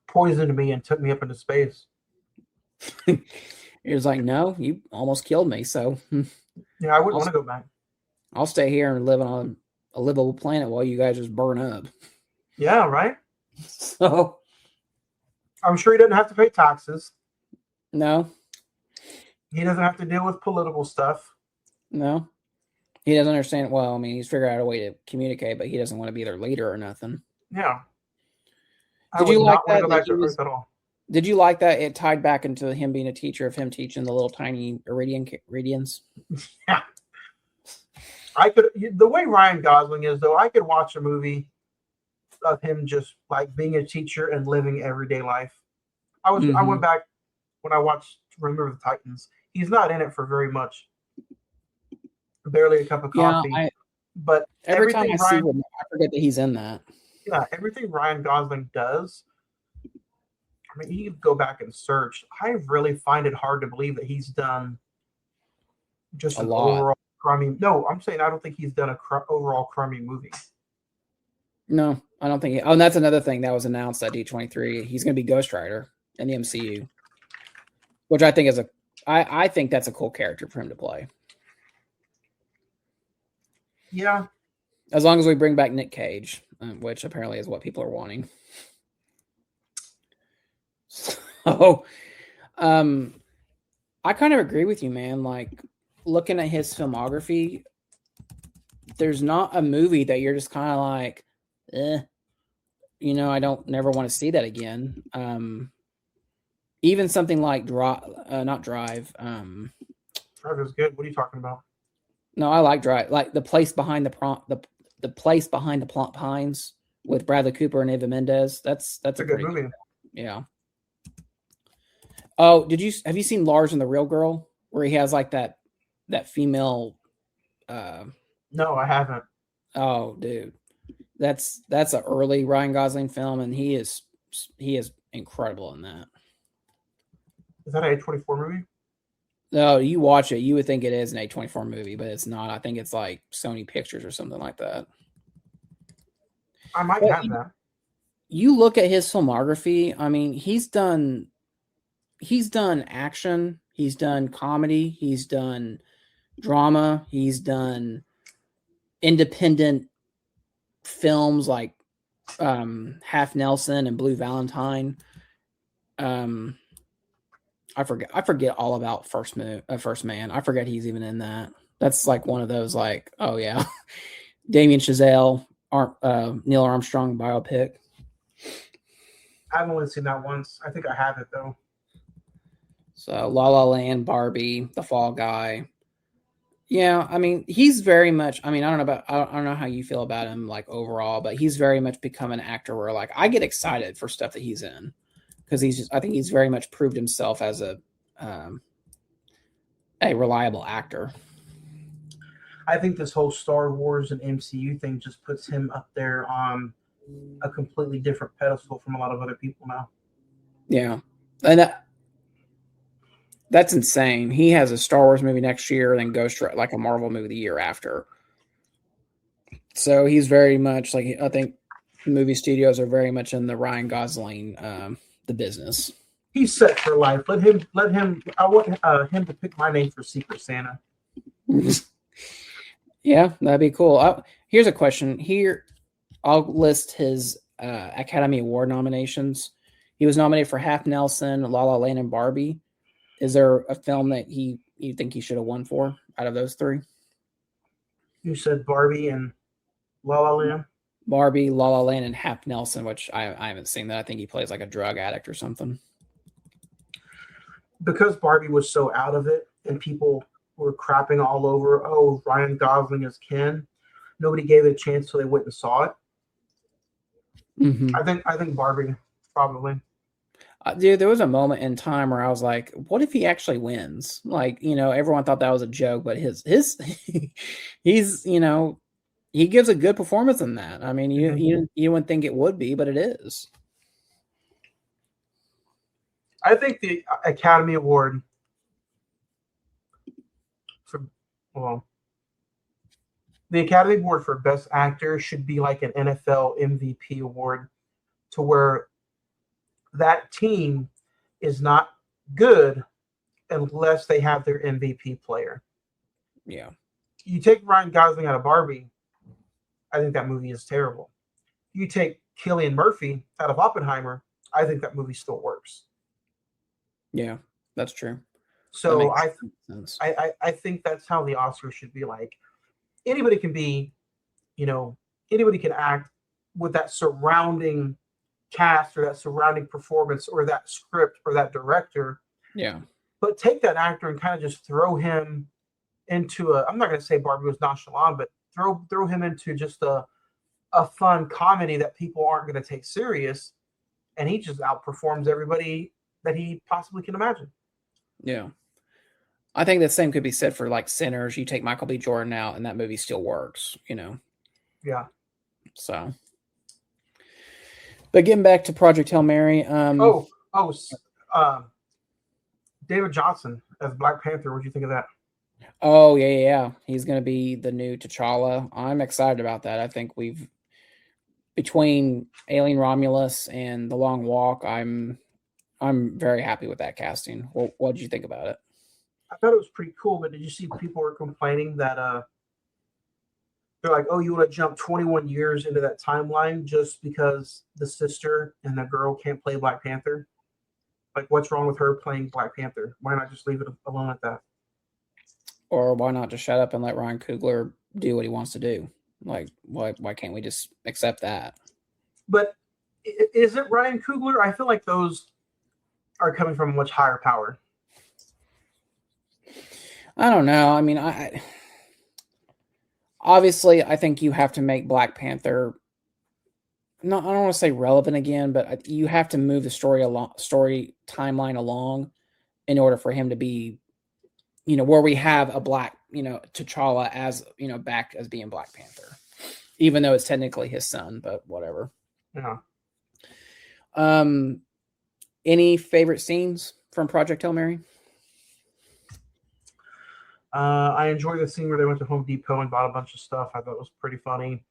poisoned me and took me up into space. He was like, no, you almost killed me. So yeah, I wouldn't want to go back. I'll stay here and live on a livable planet while you guys just burn up. Yeah, right. So I'm sure he doesn't have to pay taxes. No. He doesn't have to deal with political stuff. No. He doesn't understand. Well, I mean, he's figured out a way to communicate, but he doesn't want to be their leader or nothing. Yeah. Did you like that? At all. Did you like that it tied back into him being a teacher, of him teaching the little tiny Iridians? Yeah. The way Ryan Gosling is, though, I could watch a movie of him just like being a teacher and living everyday life. I went back when I watched Remember the Titans. He's not in it for very much. Barely a cup of coffee. Yeah, but every time I see him, I forget that he's in that. Yeah, everything Ryan Gosling does, I mean, you could go back and search. I really find it hard to believe that he's done just an overall crummy. No, I'm saying I don't think he's done a overall crummy movie. No, I don't think. And that's another thing that was announced at D23. He's going to be Ghost Rider in the MCU, which I think is I think that's a cool character for him to play. Yeah, As long as we bring back Nick Cage, which apparently is what people are wanting. So, um, I kind of agree with you, man. Like looking at his filmography, there's not a movie that you're just kind of like, I don't never want to see that again. Even something like not Drive. Drive is good. What are you talking about? No, I like Drive. Like the place behind the place behind the pines with Bradley Cooper and Eva Mendes. That's It's a a good pretty good movie. film. Yeah. Oh, have you seen Lars and the Real Girl where he has like that female? Uh, No, I haven't. oh, dude, that's an early Ryan Gosling film, and he is incredible in that. Is that a A24 movie? No, you watch it, you would think it is an A24 movie, but it's not. I think it's like Sony Pictures or something like that. I might But have that. you look at his filmography. I mean, he's done action, he's done comedy, he's done drama, he's done independent films like Half Nelson and Blue Valentine. Um, I forget all about First Man. I forget he's even in that. That's like one of those like, oh yeah, Damien Chazelle, Neil Armstrong biopic. I've only seen that once. I think I have it though. So La La Land, Barbie, The Fall Guy. Yeah, I mean, he's very much. I mean, I don't know how you feel about him like overall, but he's very much become an actor where like I get excited for stuff that he's in because I think he's very much proved himself as um, a reliable actor. I think this whole Star Wars and MCU thing just puts him up there on a completely different pedestal from a lot of other people now. Yeah, and that's insane. He has a Star Wars movie next year, then Ghost like a Marvel movie the year after. So he's very much like I think movie studios are very much in the Ryan Gosling the business. He's set for life. Let him. I want him to pick my name for Secret Santa. Yeah, that'd be cool. Here's a question. Here, I'll list his Academy Award nominations. He was nominated for Half Nelson, La La Land, and Barbie. Is there a film that you think he should have won for out of those three? You said Barbie and La La Land. Barbie, La La Land, and Hap Nelson, which I haven't seen that. I think he plays like a drug addict or something. Because Barbie was so out of it and people were crapping all over, oh, Ryan Gosling is Ken. Nobody gave it a chance so they went and saw it. Mm-hmm. I think Barbie probably. Dude, there was a moment in time where I was like, "What if he actually wins?" Like, everyone thought that was a joke, but his he's he gives a good performance in that. I mean, you wouldn't think it would be, but it is. I think the Academy Award for well, the Academy Award for Best Actor should be like an NFL MVP award, to where that team is not good unless they have their MVP player. Yeah. You take Ryan Gosling out of Barbie, I think that movie is terrible. You take Cillian Murphy out of Oppenheimer, I think that movie still works. Yeah, that's true. That So makes I sense. I think that's how the Oscars should be. Like anybody can be, you know, anybody can act with that surrounding cast or that surrounding performance or that script or that director. Yeah. But take that actor and kind of just throw him into a. I'm not going to say Barbie was nonchalant, but throw him into just a fun comedy that people aren't going to take serious, and he just outperforms everybody that he possibly can imagine. Yeah. I think the same could be said for like Sinners. You take Michael B. Jordan out, and that movie still works. Yeah. So, but getting back to Project Hail Mary. Oh, uh, David Johnson as Black Panther. What do you think of that? Oh yeah. He's gonna be the new T'Challa. I'm excited about that. I think we've between Alien Romulus and The Long Walk. I'm very happy with that casting. What did you think about it? I thought it was pretty cool, but did you see people were complaining that they're like, oh, you want to jump 21 years into that timeline just because the sister and the girl can't play Black Panther? Like, what's wrong with her playing Black Panther? Why not just leave it alone at that? Or why not just shut up and let Ryan Coogler do what he wants to do? Like, why can't we just accept that? But is it Ryan Coogler? I feel like those are coming from a much higher power. I don't know. I mean, I obviously I think you have to make Black Panther. No, I don't want to say relevant again, but you have to move the story timeline along in order for him to be, where we have a black, T'Challa as, back as being Black Panther, even though it's technically his son, but whatever. Yeah. Any favorite scenes from Project Hail Mary? I enjoyed the scene where they went to Home Depot and bought a bunch of stuff. I thought it was pretty funny.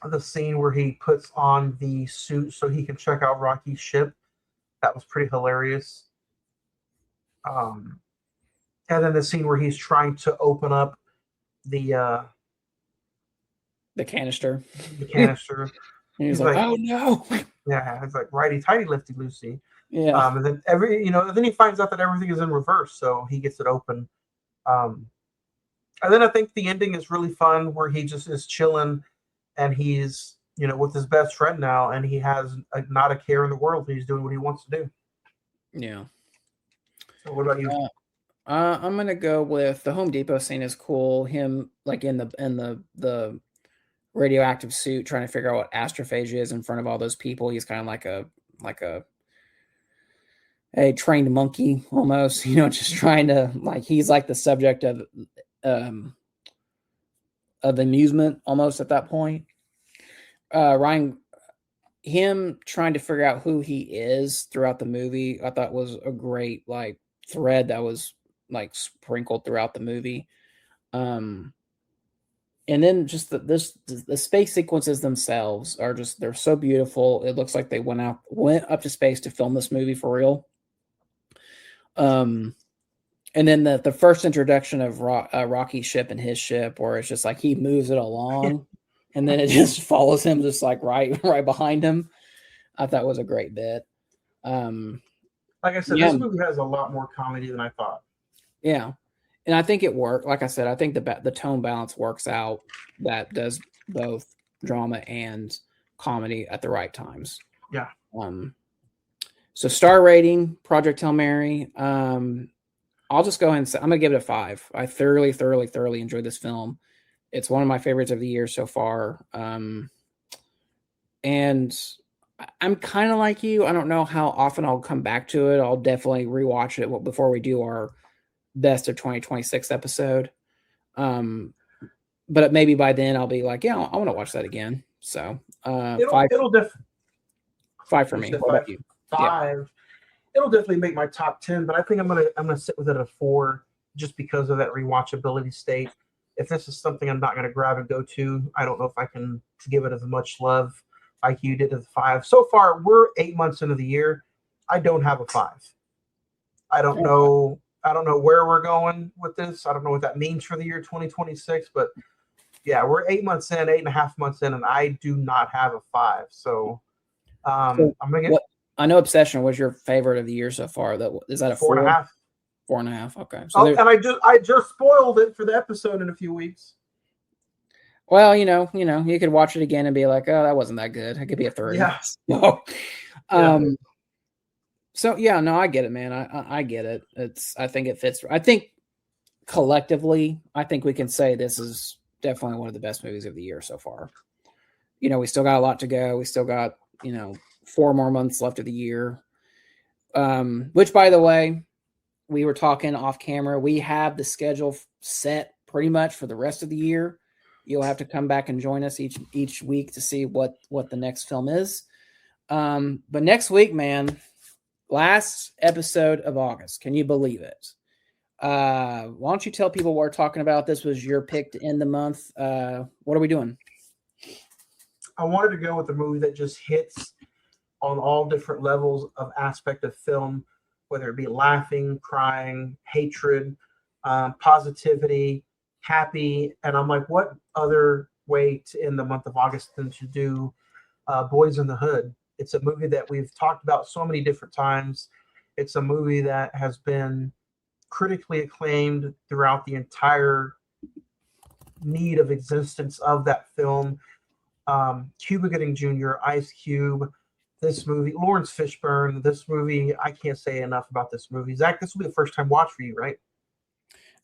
The scene where he puts on the suit so he can check out Rocky's ship, that was pretty hilarious. And then the scene where he's trying to open up the canister. The canister. He's like, oh no. Yeah, it's like righty tighty, lefty loosey. Yeah. And then then he finds out that everything is in reverse, so he gets it open. And then I think the ending is really fun, where he just is chilling, and he's with his best friend now, and he has not a care in the world. He's doing what he wants to do. Yeah. So what about you? I'm gonna go with the Home Depot scene is cool. Him like in the radioactive suit trying to figure out what astrophagia is in front of all those people. He's kind of like a trained monkey almost, just trying to he's like the subject of amusement almost at that point. Him trying to figure out who he is throughout the movie, I thought was a great thread that was sprinkled throughout the movie. And then just the space sequences themselves are they're so beautiful. It looks like they went up to space to film this movie for real. And then the first introduction of Rocky's ship and his ship, where it's just like he moves it along, and then it just follows him just right behind him. I thought was a great bit. Like I said, this movie has a lot more comedy than I thought. Yeah. And I think it worked. Like I said, I think the tone balance works out. That does both drama and comedy at the right times. Yeah. So star rating, Project Hail Mary. I'll just go ahead and say I'm gonna give it a 5. I thoroughly enjoyed this film. It's one of my favorites of the year so far. And I'm kind of like you. I don't know how often I'll come back to it. I'll definitely rewatch it before we do our best of 2026 episode. But maybe by then I'll be like, yeah, I want to watch that again. So 5 for me. What about you? 5. Yeah. It'll definitely make my top 10, but I think I'm gonna sit with it at a 4 just because of that rewatchability state. If this is something I'm not gonna grab and go to, I don't know if I can give it as much love like you did as a 5. So far, we're 8 months into the year. I don't have a 5. I don't know where we're going with this. I don't know what that means for the year 2026, but yeah, we're 8 months in, 8.5 months in, and I do not have a 5. So I'm gonna get. I know Obsession was your favorite of the year so far. Is that a 4.5? 4.5. Okay. So and I just spoiled it for the episode in a few weeks. Well, you could watch it again and be like, oh, that wasn't that good. It could be a 3. Yeah. So yeah, no, I get it, man. I get it. I think it fits. I think collectively, I think we can say this is definitely one of the best movies of the year so far. We still got a lot to go. We still got, 4 more months left of the year. Which, by the way, we were talking off camera. We have the schedule set pretty much for the rest of the year. You'll have to come back and join us each week to see what the next film is. But next week, man, last episode of August. Can you believe it? Why don't you tell people what we're talking about? This was your pick to end the month. What are we doing? I wanted to go with a movie that just hits on all different levels of aspect of film, whether it be laughing, crying, hatred, positivity, happy. And I'm like, what other way to end the month of August than to do Boys in the Hood? It's a movie that we've talked about so many different times. It's a movie that has been critically acclaimed throughout the entire need of existence of that film. Cuba Gooding Jr., Ice Cube, this movie, Lawrence Fishburne, this movie, I can't say enough about this movie. Zach, this will be the first time watch for you, right?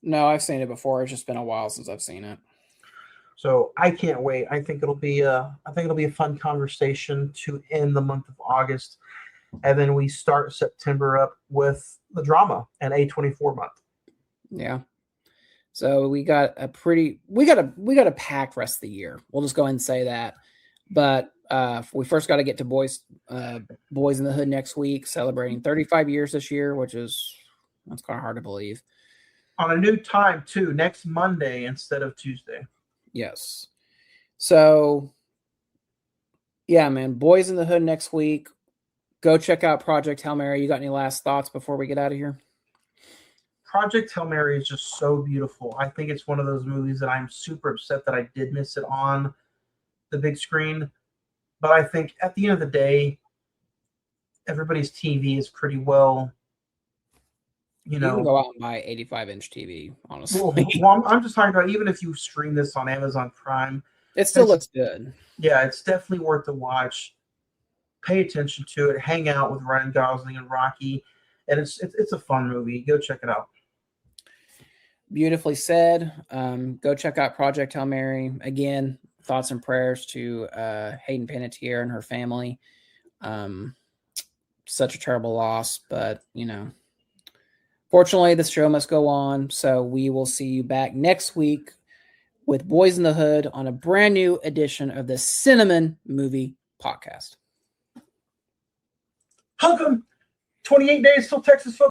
No, I've seen it before. It's just been a while since I've seen it. So I can't wait. I think it'll be a fun conversation to end the month of August, and then we start September up with the drama and A24 month. Yeah. So we got a packed rest of the year. We'll just go ahead and say that. But we first got to get to Boys in the Hood next week, celebrating 35 years this year, that's kind of hard to believe. On a new time too, next Monday instead of Tuesday. Yes. So yeah, man, Boys in the Hood next week. Go check out Project Hail Mary. You got any last thoughts before we get out of here? Project Hail Mary is just so beautiful. I think it's one of those movies that I'm super upset that I did miss it on the big screen. But I think at the end of the day, everybody's TV is pretty well, You can go out and buy 85-inch TV, honestly. Well, I'm just talking about even if you stream this on Amazon Prime, it still looks good. Yeah, it's definitely worth the watch. Pay attention to it. Hang out with Ryan Gosling and Rocky, and it's a fun movie. Go check it out. Beautifully said. Go check out Project Hail Mary. Again, thoughts and prayers to Hayden Panettiere and her family. Such a terrible loss, but fortunately, the show must go on. So we will see you back next week with Boys in the Hood on a brand new edition of the Cine-Men Movie Podcast. Hug 'em! 28 days till Texas football.